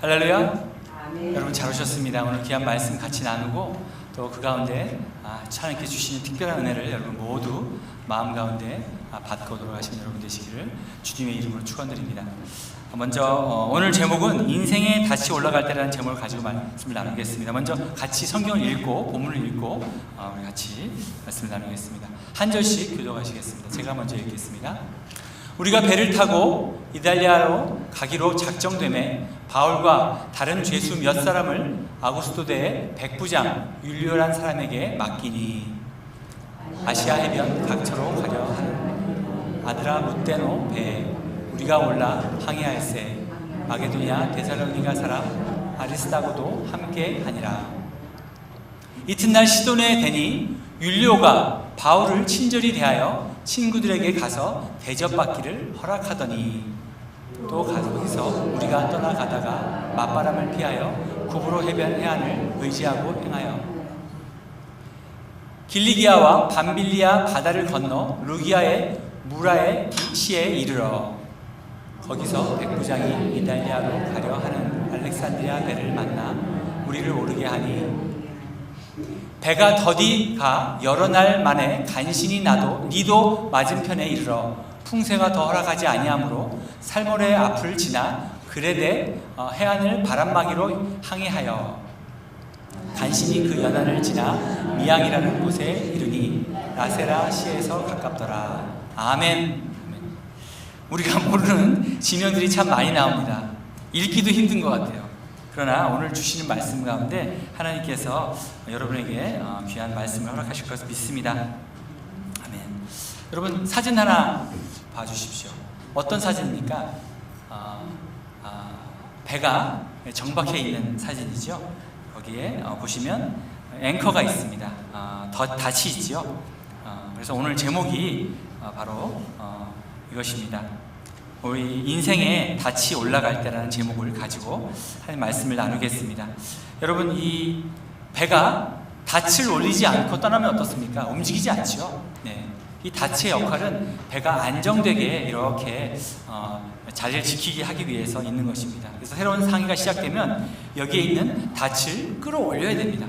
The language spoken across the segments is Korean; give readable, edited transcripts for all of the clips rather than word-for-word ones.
할렐루야. 아멘. 여러분 잘 오셨습니다. 오늘 귀한 말씀 같이 나누고 또 그 가운데 하나님께 주시는 특별한 은혜를 여러분 모두 마음 가운데 받고 돌아가시는 여러분 되시기를 주님의 이름으로 축원드립니다. 먼저 오늘 제목은 인생에 다시 올라갈 때라는 제목을 가지고 말씀을 나누겠습니다. 먼저 같이 성경을 읽고 본문을 읽고 우리 같이 말씀을 나누겠습니다. 한 절씩 교독하시겠습니다. 제가 먼저 읽겠습니다. 우리가 배를 타고 이달리아로 가기로 작정되매 바울과 다른 죄수 몇 사람을 아구스토대의 백부장 율리오란 사람에게 맡기니 아시아 해변 각처로 가려 하는 아드라무테노 배에 우리가 올라 항해할세 마게도냐 데살로니가 사람 아리스다고도 함께 하니라. 이튿날 시도네에 대니 율리오가 바울을 친절히 대하여 친구들에게 가서 대접받기를 허락하더니 또 거기서 우리가 떠나가다가 맞바람을 피하여 구브로 해변 해안을 의지하고 행하여 길리기아와 밤빌리아 바다를 건너 루기아의 무라의 시에 이르러 거기서 백부장이 이달리아로 가려 하는 알렉산드리아 배를 만나 우리를 오르게 하니 배가 더디 가 여러 날 만에 간신히 나도 니도 맞은편에 이르러 풍세가 더 허락하지 아니하므로 살모레 앞을 지나 그레데 해안을 바람막이로 항해하여 간신히 그 연안을 지나 미양이라는 곳에 이르니 라세라 시에서 가깝더라. 아멘. 우리가 모르는 지명들이 참 많이 나옵니다. 읽기도 힘든 것 같아요. 그러나 오늘 주시는 말씀 가운데 하나님께서 여러분에게 귀한 말씀을 허락하실 것을 믿습니다. 아멘. 여러분 사진 하나 봐주십시오. 어떤 사진입니까? 배가 정박해 있는 사진이죠. 거기에 보시면 앵커가 있습니다. 닻이 있죠. 그래서 오늘 제목이 바로 이것입니다. 우리 인생에 닻이 올라갈 때라는 제목을 가지고 하나님 말씀을 나누겠습니다. 여러분 이 배가 닻을 올리지 않고 떠나면 어떻습니까? 움직이지 않죠. 네. 이 닻의 역할은 배가 안정되게 이렇게 자리를 지키게 하기 위해서 있는 것입니다. 그래서 새로운 항해가 시작되면 여기에 있는 닻을 끌어올려야 됩니다.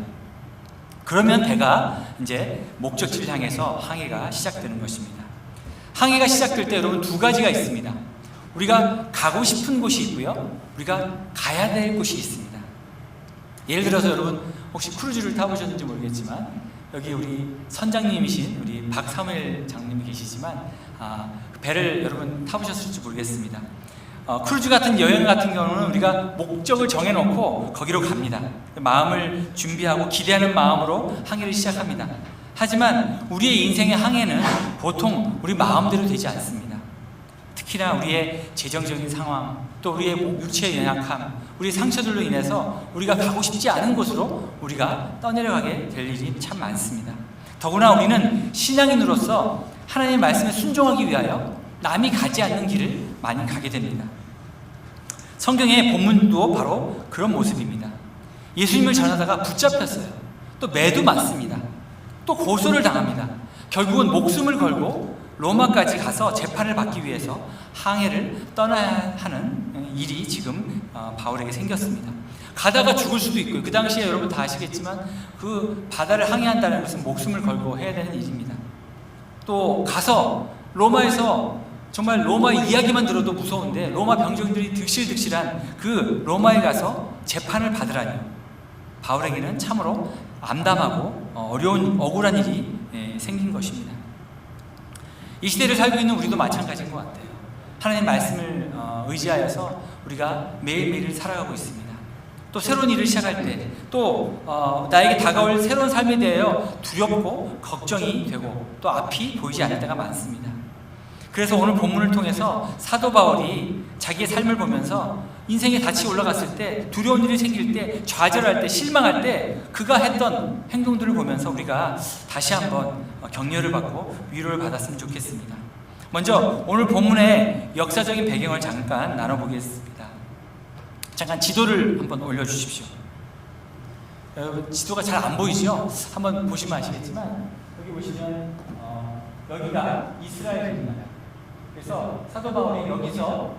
그러면 배가 이제 목적지를 향해서 항해가 시작되는 것입니다. 항해가 시작될 때 여러분 두 가지가 있습니다. 우리가 가고 싶은 곳이 있고요. 우리가 가야 될 곳이 있습니다. 예를 들어서 여러분 혹시 크루즈를 타보셨는지 모르겠지만 여기 우리 선장님이신 우리 박사무엘 장님이 계시지만 배를 여러분 타보셨을지 모르겠습니다. 크루즈 같은 여행 같은 경우는 우리가 목적을 정해놓고 거기로 갑니다. 마음을 준비하고 기대하는 마음으로 항해를 시작합니다. 하지만 우리의 인생의 항해는 보통 우리 마음대로 되지 않습니다. 특히나 우리의 재정적인 상황, 또 우리의 육체의 연약함, 우리의 상처들로 인해서 우리가 가고 싶지 않은 곳으로 우리가 떠내려가게 될 일이 참 많습니다. 더구나 우리는 신앙인으로서 하나님의 말씀에 순종하기 위하여 남이 가지 않는 길을 많이 가게 됩니다. 성경의 본문도 바로 그런 모습입니다. 예수님을 전하다가 붙잡혔어요. 또 매도 맞습니다. 또 고소를 당합니다. 결국은 목숨을 걸고 로마까지 가서 재판을 받기 위해서 항해를 떠나야 하는 일이 지금 바울에게 생겼습니다. 가다가 죽을 수도 있고요. 그 당시에 여러분 다 아시겠지만 그 바다를 항해한다는 것은 목숨을 걸고 해야 되는 일입니다. 또 가서 로마에서 정말 로마 이야기만 들어도 무서운데 로마 병정들이 득실득실한 그 로마에 가서 재판을 받으라니 바울에게는 참으로 암담하고 어려운 억울한 일이 생긴 것입니다. 이 시대를 살고 있는 우리도 마찬가지인 것 같아요. 하나님 말씀을 의지하여서 우리가 매일매일 살아가고 있습니다. 또 새로운 일을 시작할 때, 또 나에게 다가올 새로운 삶에 대하여 두렵고 걱정이 되고 또 앞이 보이지 않을 때가 많습니다. 그래서 오늘 본문을 통해서 사도 바울이 자기의 삶을 보면서 인생에 닻이 올라갔을 때, 두려운 일이 생길 때, 좌절할 때, 실망할 때 그가 했던 행동들을 보면서 우리가 다시 한번 격려를 받고 위로를 받았으면 좋겠습니다. 먼저 오늘 본문의 역사적인 배경을 잠깐 나눠보겠습니다. 잠깐 지도를 한번 올려주십시오. 여러분 지도가 잘 안 보이죠? 한번 보시면 아시겠지만 여기 보시면 여기가 이스라엘입니다. 그래서 사도 바울이 여기서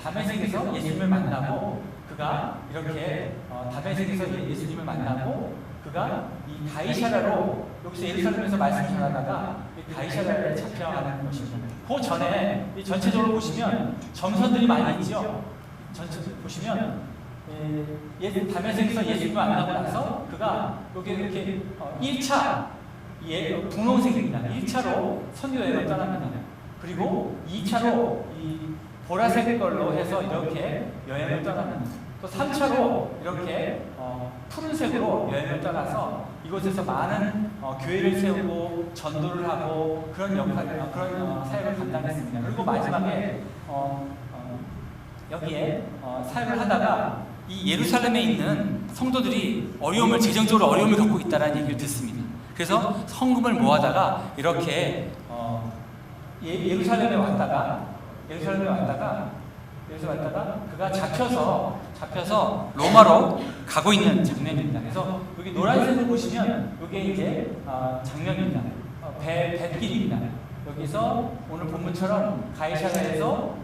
다메섹에서 예수님을 만나고 그 그가 이렇게 다메섹에서 예수님을 만나고 그가 이 다이샤라로 여기서 예루살렘에서 말씀 전하다가 이 다이샤라에 잡혀가는 것입니다. 그 전에 이 전체적으로 보시면 점선들이 많이 있죠. 전체 보시면 다메섹에서 예수님을 만나고 나서 그가 여기 이렇게 1차 분홍색입니다. 1차로 선교 여행을 떠납니다. 그리고 2차로 이 보라색 걸로 해서 이렇게 여행을 떠납니다. 또 3차로 이렇게 푸른색으로 여행을 떠나서 이곳에서 많은 교회를 세우고 전도를 하고 그런 역할, 그런 사역을 감당했습니다. 그리고 마지막에 여기에 사역을 하다가 이 예루살렘에 있는 성도들이 재정적으로 어려움을 겪고 있다는 얘기를 듣습니다. 그래서 성금을 모아다가 이렇게 예루살렘에 왔다가 그가 잡혀서 로마로 가고 있는 장면입니다. 그래서 여기 노란색을 보시면 이게 이제 장면입니다. 뱃길입니다. 여기서 오늘 본문처럼 가이사랴에서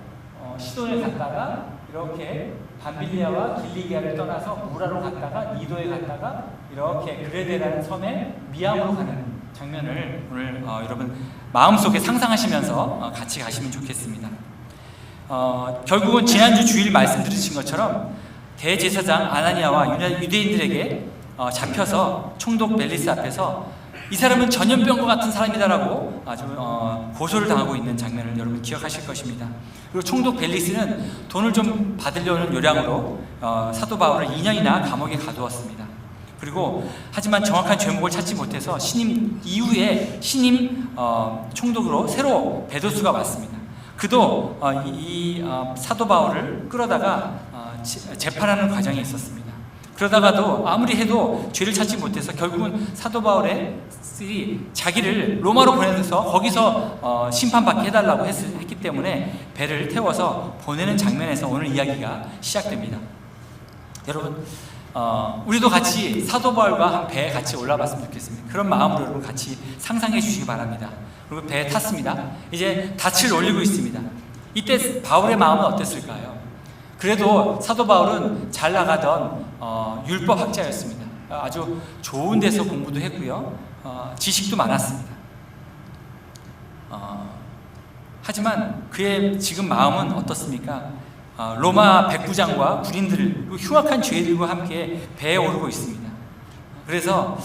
시돈에 갔다가 이렇게 밤빌리아와 길리기아를 떠나서 무라로 갔다가 이도에 갔다가 이렇게 그레데라는 섬에 미암으로 가는 장면을 오늘 여러분 마음속에 상상하시면서 같이 가시면 좋겠습니다. 결국은 지난주 주일 말씀 들으신 것처럼 대제사장 아나니아와 유대인들에게 잡혀서 총독 벨리스 앞에서 이 사람은 전염병과 같은 사람이다라고 아주 고소를 당하고 있는 장면을 여러분 기억하실 것입니다. 그리고 총독 벨리스는 돈을 좀 받으려는 요량으로 사도 바울을 2년이나 감옥에 가두었습니다. 그리고 하지만 정확한 죄목을 찾지 못해서 신임 이후에 신임 총독으로 새로 베도스가 왔습니다. 그도 이 사도 바울을 끌어다가 재판하는 과정이 있었습니다. 그러다가도 아무리 해도 죄를 찾지 못해서 결국은 사도 바울의 자기를 로마로 보내서 거기서 심판받게 해달라고 했기 때문에 배를 태워서 보내는 장면에서 오늘 이야기가 시작됩니다. 여러분 우리도 같이 사도 바울과 한 배에 같이 올라봤으면 좋겠습니다. 그런 마음으로 여러분 같이 상상해 주시기 바랍니다. 그리고 배에 탔습니다. 이제 닻을 올리고 있습니다. 이때 바울의 마음은 어땠을까요? 그래도 사도 바울은 잘 나가던 율법학자였습니다. 아주 좋은 데서 공부도 했고요. 지식도 많았습니다. 하지만 그의 지금 마음은 어떻습니까? 로마 백부장과 군인들 그리고 흉악한 죄들과 함께 배에 오르고 있습니다. 그래서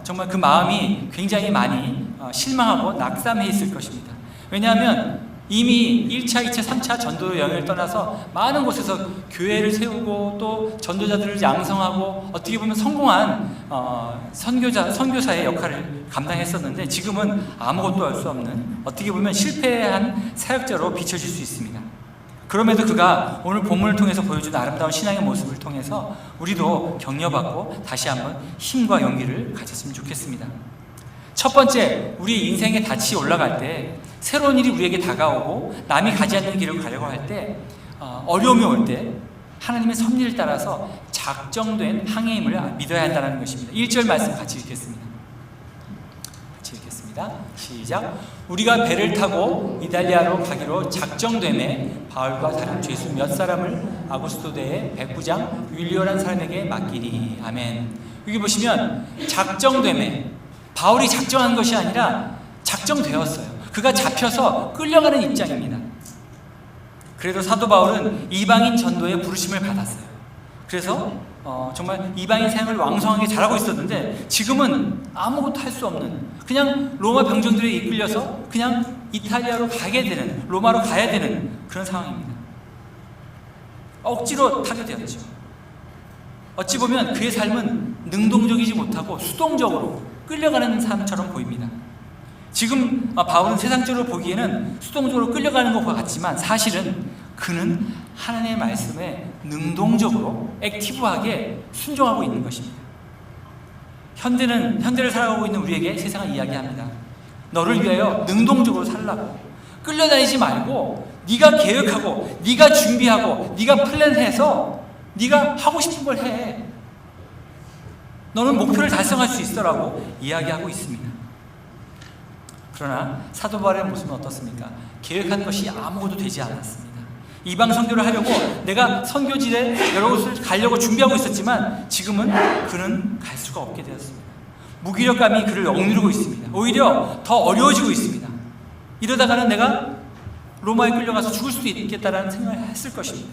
정말 그 마음이 굉장히 많이 실망하고 낙담해 있을 것입니다. 왜냐하면 이미 1차, 2차, 3차 전도 여행을 떠나서 많은 곳에서 교회를 세우고 또 전도자들을 양성하고 어떻게 보면 성공한 선교사의 역할을 감당했었는데 지금은 아무것도 할 수 없는 어떻게 보면 실패한 사역자로 비춰질 수 있습니다. 그럼에도 그가 오늘 본문을 통해서 보여준 아름다운 신앙의 모습을 통해서 우리도 격려받고 다시 한번 힘과 용기를 가졌으면 좋겠습니다. 첫 번째, 우리 인생의 닻이 올라갈 때 새로운 일이 우리에게 다가오고 남이 가지 않는 길을 가려고 할 때 어려움이 올 때 하나님의 섭리를 따라서 작정된 항해임을 믿어야 한다는 것입니다. 1절 말씀 같이 읽겠습니다. 시작. 우리가 배를 타고 이달리아로 가기로 작정되매 바울과 다른 죄수 몇 사람을 아구스토대의 백부장 율리오라는 사람에게 맡기니. 아멘. 여기 보시면 작정되매 바울이 작정한 것이 아니라 작정되었어요. 그가 잡혀서 끌려가는 입장입니다. 그래도 사도 바울은 이방인 전도에 부르심을 받았어요. 그래서 정말 이방인 생활을 왕성하게 잘하고 있었는데 지금은 아무것도 할 수 없는 그냥 로마 병정들에 이끌려서 그냥 이탈리아로 가게 되는 로마로 가야 되는 그런 상황입니다. 억지로 타게 되었죠. 어찌 보면 그의 삶은 능동적이지 못하고 수동적으로 끌려가는 사람처럼 보입니다. 지금 바울은 세상적으로 보기에는 수동적으로 끌려가는 것과 같지만 사실은 그는 하나님의 말씀에 능동적으로 액티브하게 순종하고 있는 것입니다. 현대를 살아가고 있는 우리에게 세상은 이야기합니다. 너를 위하여 능동적으로 살라고. 끌려다니지 말고 네가 계획하고 네가 준비하고 네가 플랜해서 네가 하고 싶은 걸 해. 너는 목표를 달성할 수 있어라고 이야기하고 있습니다. 그러나 사도 바울의 모습은 어떻습니까? 계획한 것이 아무것도 되지 않았습니다. 이방 선교를 하려고 내가 선교지에 여러 곳을 가려고 준비하고 있었지만 지금은 그는 갈 수가 없게 되었습니다. 무기력감이 그를 억누르고 있습니다. 오히려 더 어려워지고 있습니다. 이러다가는 내가 로마에 끌려가서 죽을 수도 있겠다라는 생각을 했을 것입니다.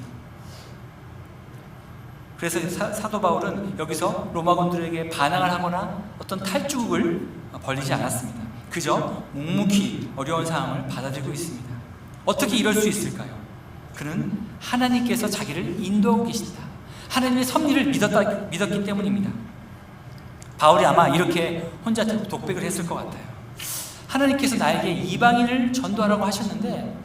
그래서 사도 바울은 여기서 로마군들에게 반항을 하거나 어떤 탈주국을 벌이지 않았습니다. 그저 묵묵히 어려운 상황을 받아들이고 있습니다. 어떻게 이럴 수 있을까요? 그는 하나님께서 자기를 인도하고 계신다. 하나님의 섭리를 믿었기 때문입니다. 바울이 아마 이렇게 혼자 독백을 했을 것 같아요. 하나님께서 나에게 이방인을 전도하라고 하셨는데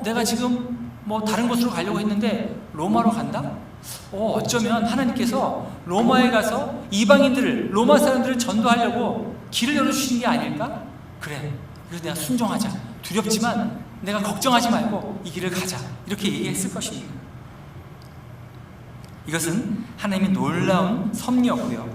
내가 지금 뭐 다른 곳으로 가려고 했는데 로마로 간다? 어쩌면 하나님께서 로마에 가서 이방인들을, 로마 사람들을 전도하려고 길을 열어주신 게 아닐까? 그래, 그래서 내가 순종하자. 두렵지만 내가 걱정하지 말고 이 길을 가자. 이렇게 얘기했을 것입니다. 이것은 하나님의 놀라운 섭리였고요,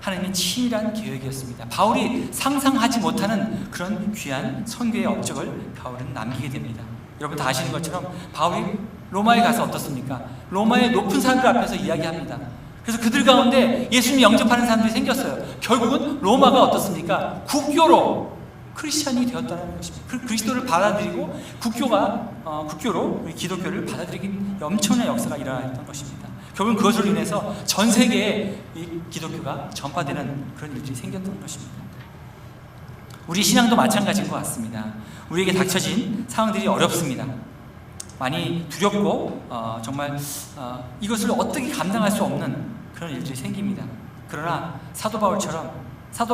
하나님의 치밀한 계획이었습니다. 바울이 상상하지 못하는 그런 귀한 선교의 업적을 바울은 남기게 됩니다. 여러분 다 아시는 것처럼 바울이 로마에 가서 어떻습니까? 로마의 높은 사람들 앞에서 이야기합니다. 그래서 그들 가운데 예수님 영접하는 사람들이 생겼어요. 결국은 로마가 어떻습니까? 국교로 크리스찬이 되었다는 것입니다. 그리스도를 받아들이고 국교로 우리 기독교를 받아들이긴 엄청난 역사가 일어났던 것입니다. 결국은 그것으로 인해서 전 세계에 이 기독교가 전파되는 그런 일들이 생겼던 것입니다. 우리 신앙도 마찬가지인 것 같습니다. 우리에게 닥쳐진 상황들이 어렵습니다. 많이 두렵고 정말 이것을 어떻게 감당할 수 없는 그런 일들이 생깁니다. 그러나 사도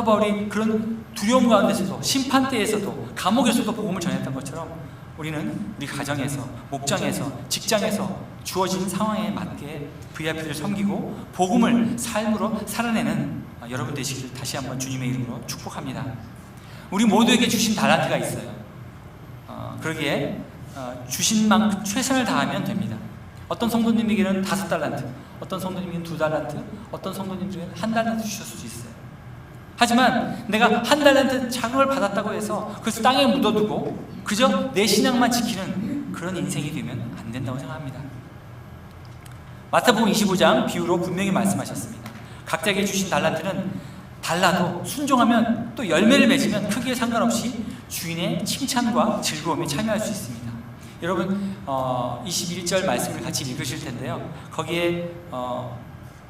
바울이 그런 두려움 가운데서도, 심판대에서도, 감옥에서도 복음을 전했던 것처럼 우리는 우리 가정에서, 목장에서, 직장에서 주어진 상황에 맞게 VIP들을 섬기고 복음을 삶으로 살아내는 여러분 되시기를 다시 한번 주님의 이름으로 축복합니다. 우리 모두에게 주신 달란트가 있어요. 그러기에 주신 만큼 최선을 다하면 됩니다. 어떤 성도님에게는 5달란트, 어떤 성도님에게는 2달란트, 어떤 성도님에게는 1달란트 주셨을 수 있어요. 하지만 내가 1달란트 자금을 받았다고 해서 그것을 땅에 묻어두고 그저 내 신앙만 지키는 그런 인생이 되면 안 된다고 생각합니다. 마태복음 25장 비유로 분명히 말씀하셨습니다. 각자에게 주신 달란트는 달라도 순종하면 또 열매를 맺으면 크기에 상관없이 주인의 칭찬과 즐거움에 참여할 수 있습니다. 여러분 21절 말씀을 같이 읽으실 텐데요. 거기에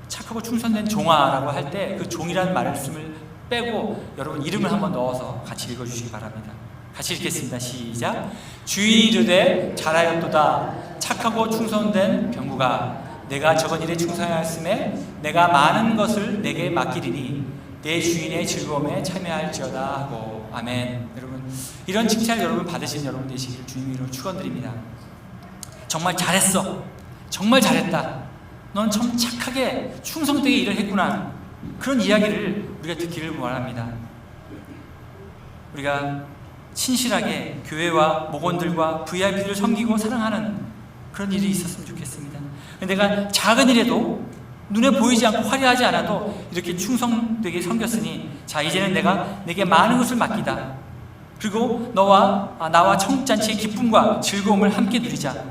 착하고 충성된 종아라고 할 때 그 종이라는 말씀을 빼고 여러분 이름을 한번 넣어서 같이 읽어주시기 바랍니다. 같이 읽겠습니다. 시작. 주인이 이르되 잘하였도다. 착하고 충성된 병구가, 내가 적은 일에 충성하였음에 내가 많은 것을 내게 맡기리니 내 주인의 즐거움에 참여할지어다 하고. 아멘. 여러분 이런 칭찬을 여러분 받으신 여러분 되시기를 주님의 이름으로 축원드립니다. 정말 잘했어. 정말 잘했다. 넌 참 착하게 충성되게 일을 했구나. 그런 이야기를 우리가 듣기를 원합니다. 우리가 신실하게 교회와 목원들과 VIP들을 섬기고 사랑하는 그런 일이 있었으면 좋겠습니다. 내가 작은 일에도 눈에 보이지 않고 화려하지 않아도 이렇게 충성되게 섬겼으니 자 이제는 내게 많은 것을 맡기다. 그리고 나와 청잔치의 기쁨과 즐거움을 함께 누리자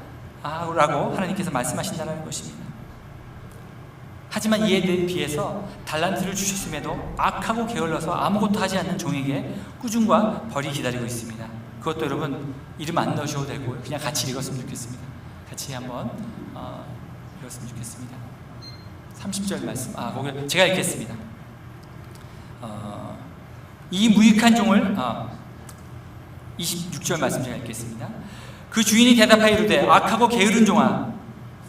라고 하나님께서 말씀하신다는 것입니다. 하지만 이에 비해서 달란트를 주셨음에도 악하고 게을러서 아무것도 하지 않는 종에게 꾸중과 벌이 기다리고 있습니다. 그것도 여러분 이름 안 넣으셔도 되고 그냥 같이 읽었으면 좋겠습니다. 같이 한번 읽었으면 좋겠습니다. 30절 말씀, 거기 제가 읽겠습니다. 이 무익한 종을 26절 말씀 제가 읽겠습니다. 그 주인이 대답하여 이르되 악하고 게으른 종아,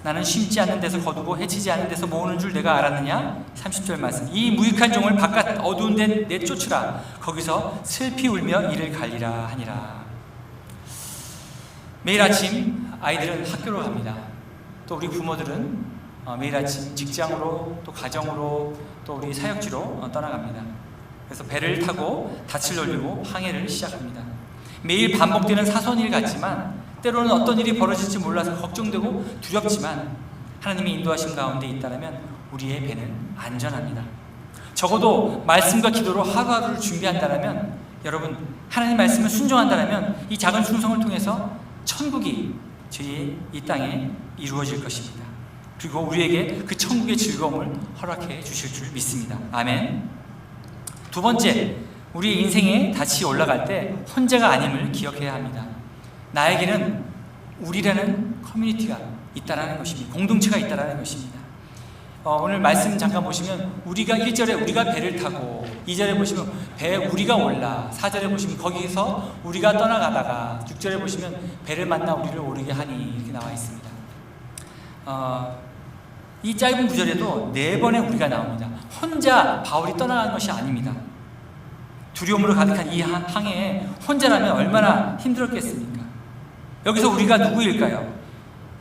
나는 심지 않는 데서 거두고 해치지 않는 데서 모으는 줄 내가 알았느냐? 30절 말씀. 이 무익한 종을 바깥 어두운 데 내쫓으라. 거기서 슬피 울며 이를 갈리라 하니라. 매일 아침 아이들은 학교로 갑니다. 또 우리 부모들은 매일 아침 직장으로 또 가정으로 또 우리 사역지로 떠나갑니다. 그래서 배를 타고 닻을 돌리고 항해를 시작합니다. 매일 반복되는 사소한 일 같지만 때로는 어떤 일이 벌어질지 몰라서 걱정되고 두렵지만 하나님의 인도하심 가운데 있다면 우리의 배는 안전합니다. 적어도 말씀과 기도로 하루하루를 준비한다면, 여러분 하나님 말씀을 순종한다면 이 작은 충성을 통해서 천국이 저희 이 땅에 이루어질 것입니다. 그리고 우리에게 그 천국의 즐거움을 허락해 주실 줄 믿습니다. 아멘. 두 번째, 우리 인생에 닻이 올라갈 때 혼자가 아님을 기억해야 합니다. 나에게는 우리라는 커뮤니티가 있다라는 것입니다. 공동체가 있다라는 것입니다. 오늘 말씀 잠깐 보시면 우리가 1절에 우리가 배를 타고, 2절에 보시면 배에 우리가 올라, 4절에 보시면 거기서 우리가 떠나가다가, 6절에 보시면 배를 만나 우리를 오르게 하니, 이렇게 나와 있습니다. 이 짧은 구절에도 4번의 우리가 나옵니다. 혼자 바울이 떠나간 것이 아닙니다. 두려움으로 가득한 이 항해에 혼자라면 얼마나 힘들었겠습니까? 여기서 우리가 누구일까요?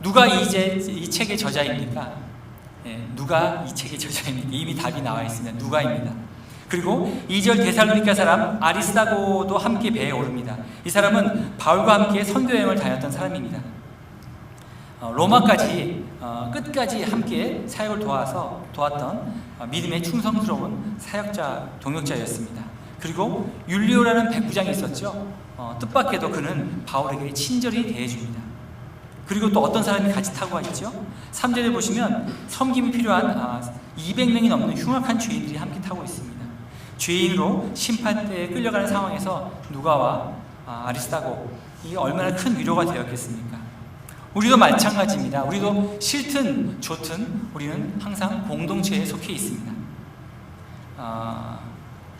누가 이 책의 저자입니까? 누가 이 책의 저자입니까? 이미 답이 나와 있습니다. 누가입니다. 그리고 2절 데살로니가 사람 아리스다고도 함께 배에 오릅니다. 이 사람은 바울과 함께 선교 여행을 다녔던 사람입니다. 로마까지 끝까지 함께 사역을 도왔던 믿음의 충성스러운 사역자, 동역자였습니다. 그리고 율리오라는 백부장이 있었죠. 뜻밖에도 그는 바울에게 친절히 대해줍니다. 그리고 또 어떤 사람이 같이 타고 가시죠? 3절에 보시면 섬김이 필요한 200명이 넘는 흉악한 죄인들이 함께 타고 있습니다. 죄인으로 심판대에 끌려가는 상황에서 누가와 아리스다고, 이게 얼마나 큰 위로가 되었겠습니까? 우리도 마찬가지입니다. 우리도 싫든 좋든 우리는 항상 공동체에 속해 있습니다.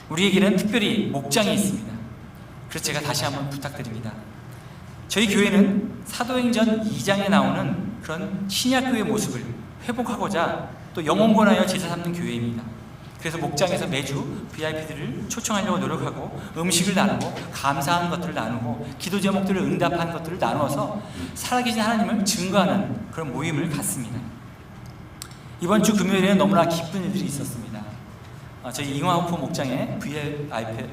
우리에게는 특별히 목장이 있습니다. 그래서 제가 다시 한번 부탁드립니다. 저희 교회는 사도행전 2장에 나오는 그런 신약교회의 모습을 회복하고자 또 영원권하여 제사 삼는 교회입니다. 그래서 목장에서 매주 VIP들을 초청하려고 노력하고, 음식을 나누고, 감사한 것들을 나누고, 기도 제목들을 응답한 것들을 나누어서 살아계신 하나님을 증거하는 그런 모임을 갖습니다. 이번 주 금요일에는 너무나 기쁜 일들이 있었습니다. 저희 잉화호프 목장의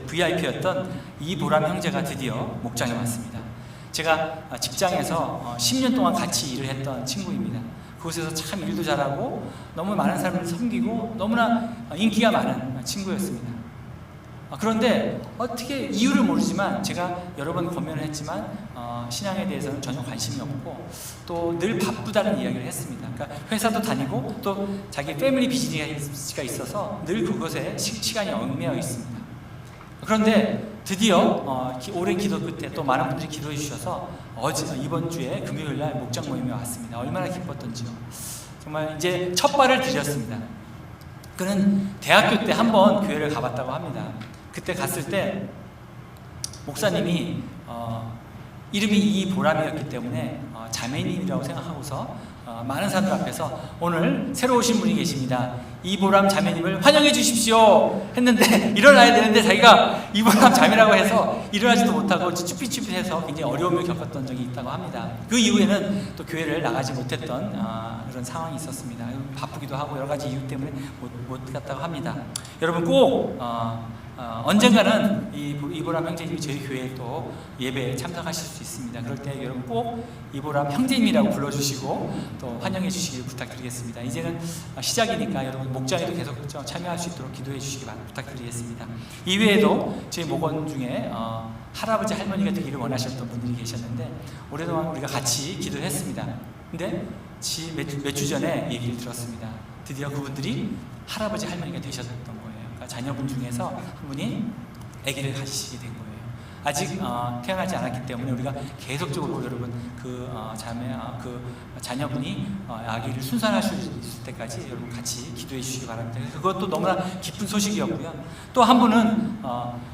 VIP였던 이보람 형제가 드디어 목장에 왔습니다. 제가 직장에서 10년 동안 같이 일을 했던 친구입니다. 그곳에서 참 일도 잘하고 너무 많은 사람을 섬기고 너무나 인기가 많은 친구였습니다. 그런데 어떻게 이유를 모르지만 제가 여러 번 권면을 했지만 신앙에 대해서는 전혀 관심이 없고 또 늘 바쁘다는 이야기를 했습니다. 그러니까 회사도 다니고 또 자기 패밀리 비즈니스가 있어서 늘 그것에 시간이 얽매여 있습니다. 그런데 드디어 오랜 기도 끝에 또 많은 분들이 기도해 주셔서 이번 주에 금요일날 목장 모임에 왔습니다. 얼마나 기뻤던지요. 정말 이제 첫 발을 들였습니다. 그는 대학교 때 한번 교회를 가봤다고 합니다. 그때 갔을 때 목사님이 이름이 이보람이었기 때문에 자매님이라고 생각하고서 많은 사람들 앞에서 오늘 새로 오신 분이 계십니다. 이보람 자매님을 환영해 주십시오 했는데, 일어나야 되는데 자기가 이보람 자매라고 해서 일어나지도 못하고 쭈삣쭈삣해서 굉장히 어려움을 겪었던 적이 있다고 합니다. 그 이후에는 또 교회를 나가지 못했던 그런 상황이 있었습니다. 바쁘기도 하고 여러 가지 이유 때문에 못 갔다고 합니다. 여러분 꼭 언젠가는 이보람 형제님이 저희 교회에 또 예배에 참석하실 수 있습니다. 그럴 때 여러분 꼭 이보람 형제님이라고 불러주시고 또 환영해 주시길 부탁드리겠습니다. 이제는 시작이니까 여러분 목장에도 계속 참여할 수 있도록 기도해 주시기 부탁드리겠습니다. 이외에도 저희 목원 중에 할아버지 할머니가 되기를 원하셨던 분들이 계셨는데 오랫동안 우리가 같이 기도를 했습니다. 근데 몇 주 전에 얘기를 들었습니다. 드디어 그분들이 할아버지 할머니가 되셨던 거예요. 그러니까 자녀분 중에서 한 분이 아기를 가지시게 된 거예요. 아직 태어나지 않았기 때문에 우리가 계속적으로 여러분 그 자녀분이 아기를 순산할 수 있을 때까지 여러분 같이 기도해 주시기 바랍니다. 그것도 너무나 기쁜 소식이었고요. 또 한 분은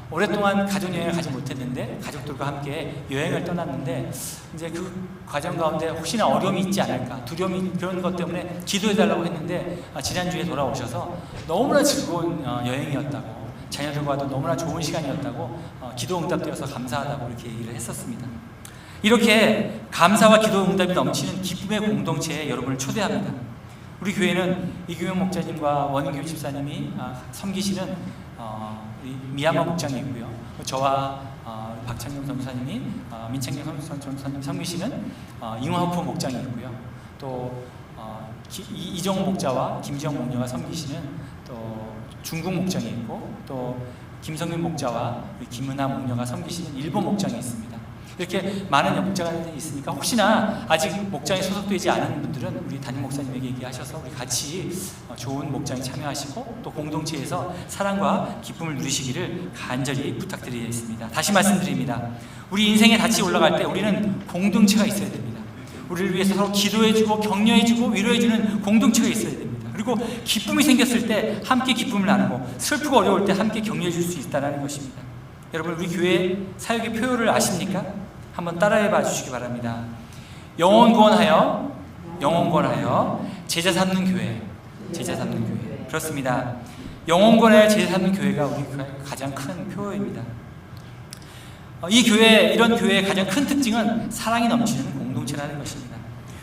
오랫동안 가족여행을 가지 못했는데 가족들과 함께 여행을 떠났는데 이제 그 과정 가운데 혹시나 어려움이 있지 않을까, 두려움이 그런 것 때문에 기도해달라고 했는데 지난주에 돌아오셔서 너무나 즐거운 여행이었다고, 자녀들과도 너무나 좋은 시간이었다고, 기도 응답되어서 감사하다고 이렇게 얘기를 했었습니다. 이렇게 감사와 기도 응답이 넘치는 기쁨의 공동체에 여러분을 초대합니다. 우리 교회는 이규명 목자님과 원인규 집사님이 섬기시는 미얀마 목장이 있고요. 저와 박창경 전도사님이 민창경 전도사님 섬기시는 잉화호프 목장이 있고요. 또 이정호 목자와 김지영 목녀가 섬기시는 또 중국 목장이 있고 또 김성윤 목자와 김은하 목녀가 섬기시는 일본 목장이 있습니다. 이렇게 많은 목장들이 있으니까 혹시나 아직 목장에 소속되지 않은 분들은 우리 담임 목사님에게 얘기하셔서 우리 같이 좋은 목장에 참여하시고 또 공동체에서 사랑과 기쁨을 누리시기를 간절히 부탁드리겠습니다. 다시 말씀드립니다. 우리 인생에 같이 올라갈 때 우리는 공동체가 있어야 됩니다. 우리를 위해서 서로 기도해주고 격려해주고 위로해주는 공동체가 있어야 됩니다. 그리고 기쁨이 생겼을 때 함께 기쁨을 나누고 슬프고 어려울 때 함께 격려해줄 수 있다는 것입니다. 여러분, 우리 교회 사역의 표요를 아십니까? 한번 따라해봐 주시기 바랍니다. 영혼구원하여 제자 삼는 교회. 그렇습니다. 영혼구원하여 제자 삼는 교회가 우리 가장 큰 표어입니다. 이런 교회의 가장 큰 특징은 사랑이 넘치는 공동체라는 것입니다.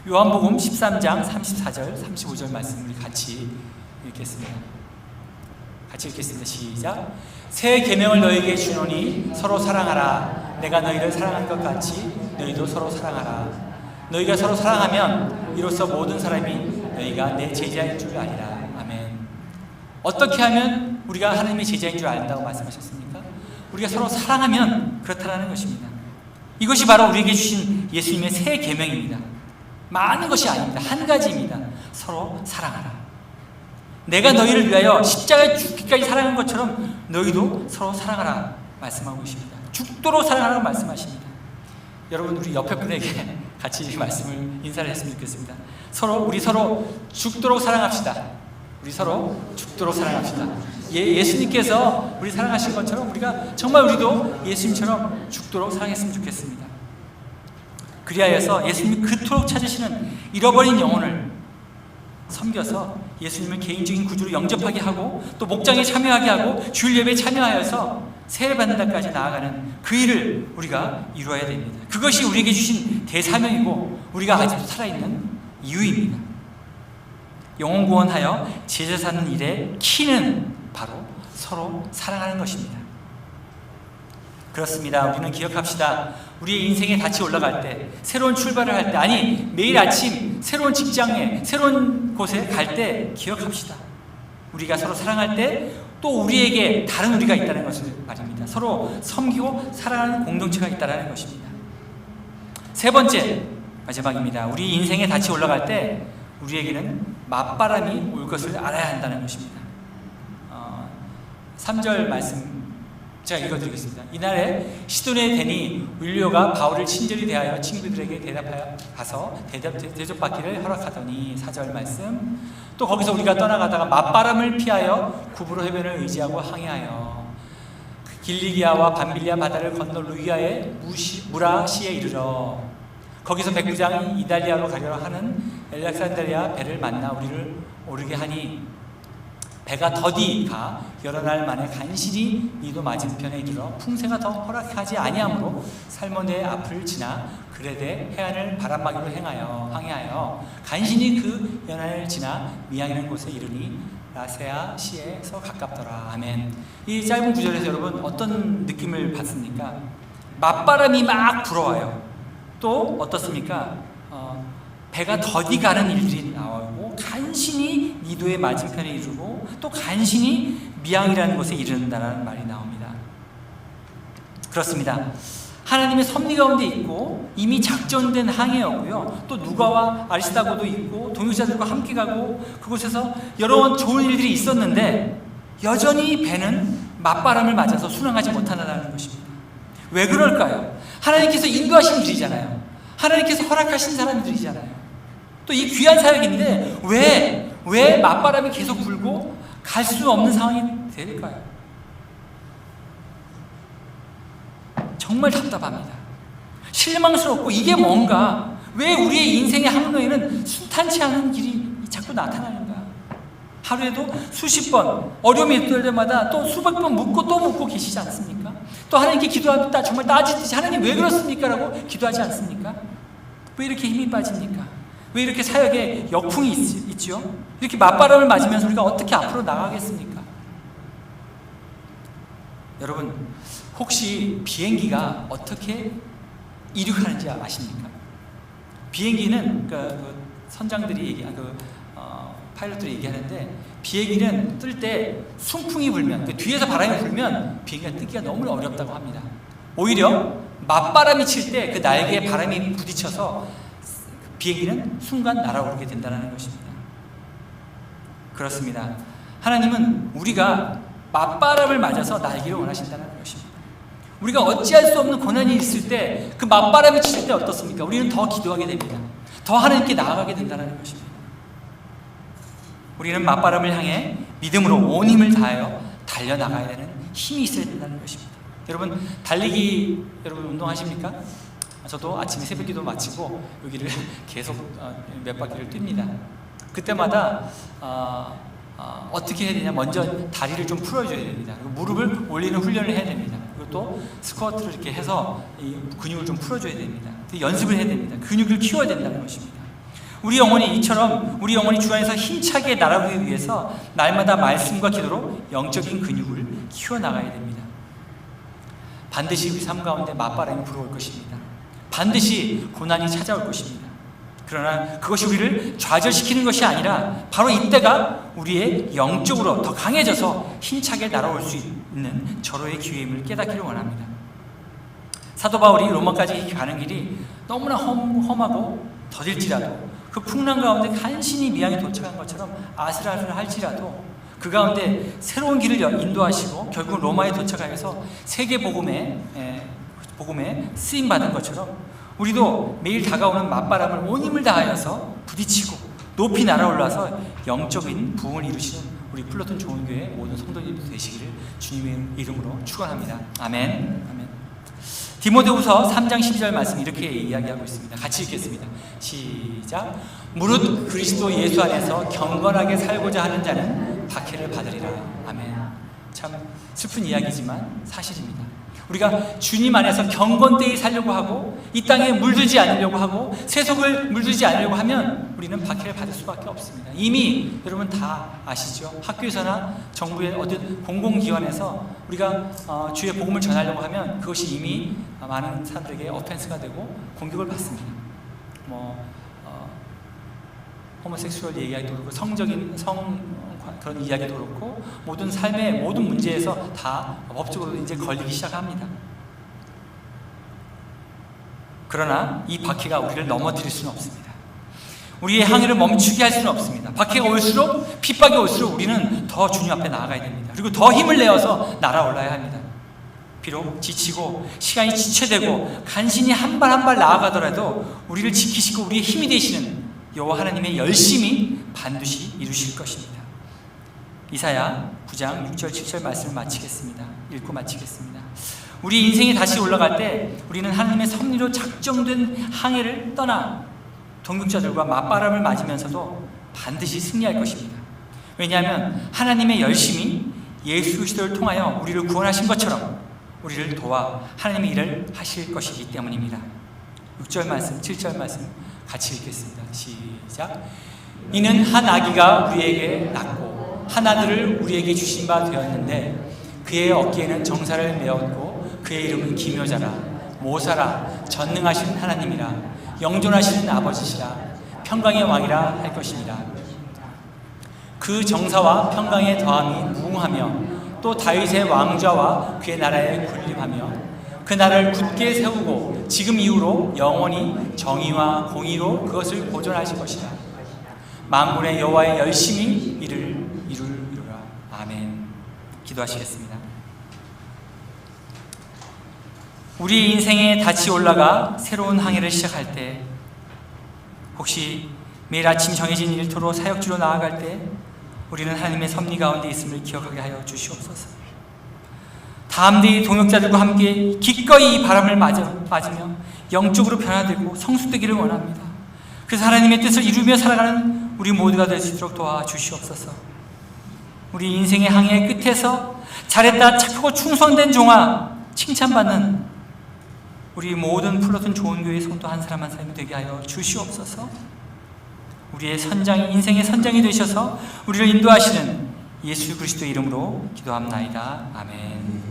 요한복음 13장 34절 35절 말씀 우리 같이 읽겠습니다. 시작. 새 계명을 너희에게 주노니 서로 사랑하라. 내가 너희를 사랑한 것 같이 너희도 서로 사랑하라. 너희가 서로 사랑하면 이로써 모든 사람이 너희가 내 제자인 줄 아리라. 아멘. 어떻게 하면 우리가 하나님의 제자인 줄 안다고 말씀하셨습니까? 우리가 서로 사랑하면 그렇다는 것입니다. 이것이 바로 우리에게 주신 예수님의 새 계명입니다. 많은 것이 아닙니다. 한 가지입니다. 서로 사랑하라. 내가 너희를 위하여 십자가에 죽기까지 사랑한 것처럼 너희도 서로 사랑하라 말씀하고 계십니다. 죽도록 사랑하라고 말씀하십니다. 여러분, 우리 옆에 분에게 같이 인사를 했으면 좋겠습니다. 우리 서로 죽도록 사랑합시다. 예수님께서 우리 사랑하신 것처럼 우리가 정말 우리도 예수님처럼 죽도록 사랑했으면 좋겠습니다. 그리하여서 예수님이 그토록 찾으시는 잃어버린 영혼을 섬겨서 예수님을 개인적인 구주로 영접하게 하고 또 목장에 참여하게 하고 주일 예배에 참여하여서 세례 받는 날까지 나아가는 그 일을 우리가 이루어야 됩니다. 그것이 우리에게 주신 대사명이고 우리가 아직도 살아있는 이유입니다. 영혼 구원하여 제자 삼는 일의 키는 바로 서로 사랑하는 것입니다. 그렇습니다. 우리는 기억합시다. 우리의 인생에 같이 올라갈 때, 새로운 출발을 할 때, 아니 매일 아침 새로운 직장에, 새로운 곳에 갈 때 기억합시다. 우리가 서로 사랑할 때 또 우리에게 다른 우리가 있다는 것을 말입니다. 서로 섬기고 사랑하는 공동체가 있다는 것입니다. 세 번째, 마지막입니다. 우리 인생에 같이 올라갈 때 우리에게는 맞바람이 올 것을 알아야 한다는 것입니다. 3절 말씀 제가 읽어드리겠습니다. 이날에 시돈의 대니 윌리오가 바울을 친절히 대하여 친구들에게 대답하여 가서 대접받기를 허락하더니 4절 말씀. 또 거기서 우리가 떠나가다가 맞바람을 피하여 구브로 해변을 의지하고 항해하여 길리기아와 밤빌리아 바다를 건너 루기아의 무라시에 이르러 거기서 백부장이 이달리아로 가려고 하는 엘렉산드리아 배를 만나 우리를 오르게 하니 배가 더디 가 여러 날 만에 간신히 니도 맞은편에 이르러 풍세가 더 허락하지 아니하므로 살모네 앞을 지나 그레데 해안을 바람막이로 항해하여 간신히 그 연안을 지나 미양이라는 곳에 이르니 라세아 시에서 가깝더라. 아멘. 이 짧은 구절에서 여러분 어떤 느낌을 받습니까? 맞바람이 막 불어와요. 또 어떻습니까? 배가 더디 가는 일들이 나오고 간신히 니도의 맞은편에 이르고 또 간신히 미양이라는 곳에 이른다는 말이 나옵니다. 그렇습니다. 하나님의 섭리 가운데 있고 이미 작전된 항해였고요. 또 누가와 아리스다고도 있고 동역자들과 함께 가고 그곳에서 여러 좋은 일들이 있었는데 여전히 배는 맞바람을 맞아서 순항하지 못한다는 것입니다. 왜 그럴까요? 하나님께서 인도하신 일이잖아요. 하나님께서 허락하신 사람들이잖아요. 또 이 귀한 사역인데 왜 맞바람이 계속 불고 갈 수 없는 상황이 될까요? 정말 답답합니다. 실망스럽고 이게 뭔가 왜 우리의 인생의 항로에는 순탄치 않은 길이 자꾸 나타나는가? 하루에도 수십 번 어려움이 있을 때마다 또 수백 번 묻고 또 묻고 계시지 않습니까? 또 하나님께 기도하다 정말 따지듯이 하나님 왜 그렇습니까? 라고 기도하지 않습니까? 왜 이렇게 힘이 빠집니까? 왜 이렇게 사역에 역풍이 있죠? 이렇게 맞바람을 맞으면서 우리가 어떻게 앞으로 나가겠습니까? 여러분, 혹시 비행기가 어떻게 이륙하는지 아십니까? 비행기는 선장들이 파일럿들이 얘기하는데 비행기는 뜰 때 순풍이 불면 뒤에서 바람이 불면 비행기가 뜨기가 너무 어렵다고 합니다. 오히려 맞바람이 칠 때 그 날개에 바람이 부딪혀서 비행기는 순간 날아오르게 된다는 것입니다. 그렇습니다. 하나님은 우리가 맞바람을 맞아서 날기를 원하신다는 것입니다. 우리가 어찌할 수 없는 고난이 있을 때 그 맞바람이 칠 때 어떻습니까? 우리는 더 기도하게 됩니다. 더 하나님께 나아가게 된다는 것입니다. 우리는 맞바람을 향해 믿음으로 온 힘을 다하여 달려나가야 되는 힘이 있어야 된다는 것입니다. 여러분 달리기 여러분 운동하십니까? 저도 아침에 새벽기도 마치고 여기를 계속 몇 바퀴를 뜁니다. 그때마다 어떻게 해야 되냐, 먼저 다리를 좀 풀어줘야 됩니다. 그리고 무릎을 올리는 훈련을 해야 됩니다. 그리고 또 스쿼트를 이렇게 해서 이 근육을 좀 풀어줘야 됩니다. 연습을 해야 됩니다. 근육을 키워야 된다는 것입니다. 우리 영혼이 이처럼 우리 영혼이 주 안에서 힘차게 날아가기 위해서 날마다 말씀과 기도로 영적인 근육을 키워나가야 됩니다. 반드시 우리 삶 가운데 맞바람이 불어올 것입니다. 반드시 고난이 찾아올 것입니다. 그러나 그것이 우리를 좌절시키는 것이 아니라 바로 이때가 우리의 영적으로 더 강해져서 힘차게 날아올 수 있는 절호의 기회임을 깨닫기를 원합니다. 사도 바울이 로마까지 가는 길이 너무나 험하고 더딜지라도 그 풍랑 가운데 간신히 미양에 도착한 것처럼 아슬아슬할지라도 그 가운데 새로운 길을 인도하시고 결국 로마에 도착하여서 세계 복음에 쓰임받은 것처럼 우리도 매일 다가오는 맞바람을 온 힘을 다하여서 부딪히고 높이 날아올라서 영적인 부흥을 이루시는 우리 플로튼 좋은교회 모든 성도님들 되시기를 주님의 이름으로 축원합니다. 아멘. 아멘. 디모데후서 3장 12절 말씀 이렇게 이야기하고 있습니다. 같이 읽겠습니다. 시작. 무릇 그리스도 예수 안에서 경건하게 살고자 하는 자는 박해를 받으리라. 아멘. 참 슬픈 이야기지만 사실입니다. 우리가 주님 안에서 경건되이 살려고 하고 이 땅에 물들지 않으려고 하고 세속을 물들지 않으려고 하면 우리는 박해를 받을 수밖에 없습니다. 이미 여러분 다 아시죠? 학교에서나 정부의 어떤 공공기관에서 우리가 주의 복음을 전하려고 하면 그것이 이미 많은 사람들에게 오펜스가 되고 공격을 받습니다. 호모섹슈얼 얘기하기도 그렇고 성적인 그런 이야기도 그렇고 모든 삶의 모든 문제에서 다 법적으로 이제 걸리기 시작합니다. 그러나 이 박해가 우리를 넘어뜨릴 수는 없습니다. 우리의 항해를 멈추게 할 수는 없습니다. 박해가 올수록 핍박이 올수록 우리는 더 주님 앞에 나아가야 됩니다. 그리고 더 힘을 내어서 날아올라야 합니다. 비록 지치고 시간이 지체되고 간신히 한 발 한 발 나아가더라도 우리를 지키시고 우리의 힘이 되시는 여호와 하나님의 열심히 반드시 이루실 것입니다. 이사야 9장 6절 7절 말씀을 읽고 마치겠습니다. 우리 인생이 다시 올라갈 때 우리는 하나님의 섭리로 작정된 항해를 떠나 동역자들과 맞바람을 맞으면서도 반드시 승리할 것입니다. 왜냐하면 하나님의 열심히 예수 그리스도를 통하여 우리를 구원하신 것처럼 우리를 도와 하나님의 일을 하실 것이기 때문입니다. 6절 말씀 7절 말씀 같이 읽겠습니다. 시작. 이는 한 아기가 우리에게 낳고 한 아들을 우리에게 주신 바 되었는데 그의 어깨에는 정사를 메었고 그의 이름은 기묘자라 모사라 전능하신 하나님이라 영존하시는 아버지시라 평강의 왕이라 할 것입니다. 그 정사와 평강의 더함이 무궁하며 또 다윗의 왕좌와 그의 나라에 군림하며 그 나라를 굳게 세우고 지금 이후로 영원히 정의와 공의로 그것을 보존하실 것이라. 만군의 여호와의 열심히 이루라. 아멘. 기도하시겠습니다. 우리 인생에 다시 올라가 새로운 항해를 시작할 때 혹시 매일 아침 정해진 일터로 사역지로 나아갈 때 우리는 하나님의 섭리 가운데 있음을 기억하게 하여 주시옵소서. 담대히 동역자들과 함께 기꺼이 이 바람을 맞으며 영적으로 변화되고 성숙되기를 원합니다. 그래서 하나님의 뜻을 이루며 살아가는 우리 모두가 될 수 있도록 도와주시옵소서. 우리 인생의 항해 끝에서 잘했다 착하고 충성된 종아 칭찬받는 우리 모든 플로튼 좋은 교회 성도 한 사람 한 사람이 되게 하여 주시옵소서. 우리의 인생의 선장이 되셔서 우리를 인도하시는 예수 그리스도의 이름으로 기도합나이다. 아멘.